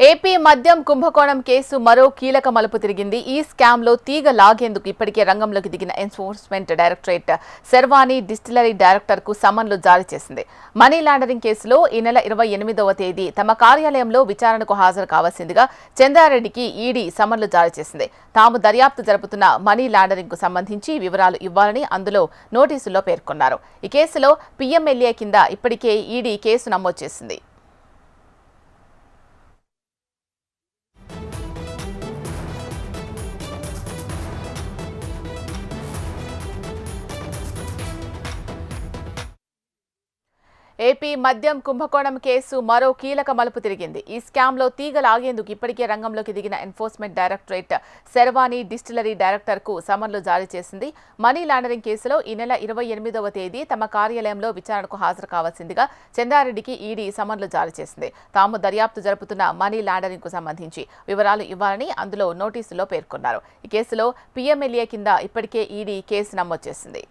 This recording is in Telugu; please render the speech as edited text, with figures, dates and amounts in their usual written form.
ఏపీ మద్యం కుంభకోణం కేసు మరో కీలక మలుపు తిరిగింది. ఈ స్కామ్ లో తీగ లాగేందుకు ఇప్పటికే రంగంలోకి దిగిన enforcement directorate Sharvani distillery director కు సమన్లు జారీ చేసింది. మనీ లాండరింగ్ కేసులో ఈ నెల 28వ తేదీ తమ కార్యాలయంలో విచారణకు హాజరు కావాల్సిందిగా చంద్రారెడ్డికి ఈడీ సమన్లు జారీ చేసింది. తాము దర్యాప్తు జరుపుతున్న మనీ లాండరింగ్ కు సంబంధించి వివరాలు ఇవ్వాలని అందులో నోటీసుల్లో పేర్కొన్నారు. ఈ కేసులో పీఎంఎల్ఏ కింద ఇప్పటికే ఈడీ కేసు నమోదు చేసింది. ఏపీ మద్యం కుంభకోణం కేసు మరో కీలక మలుపు తిరిగింది. ఈ స్కామ్ లో తీగ లాగేందుకు ఇప్పటికే రంగంలోకి దిగిన enforcement directorate Sharvani distillery director కు సమన్లు జారీ చేసింది. మనీ లాండరింగ్ కేసులో ఈ నెల 28వ తేదీ తమ కార్యాలయంలో విచారణకు హాజరు కావాల్సిందిగా చంద్రారెడ్డికి ఈడీ సమన్లు జారీ చేసింది. తాము దర్యాప్తు జరుపుతున్న మనీ లాండరింగ్ కు సంబంధించి వివరాలు ఇవ్వాలని అందులో నోటీసులో పేర్కొన్నారు. ఈ కేసులో పీఎంఎల్ఏ కింద ఇప్పటికే ఈడీ కేసు నమోదు చేసింది.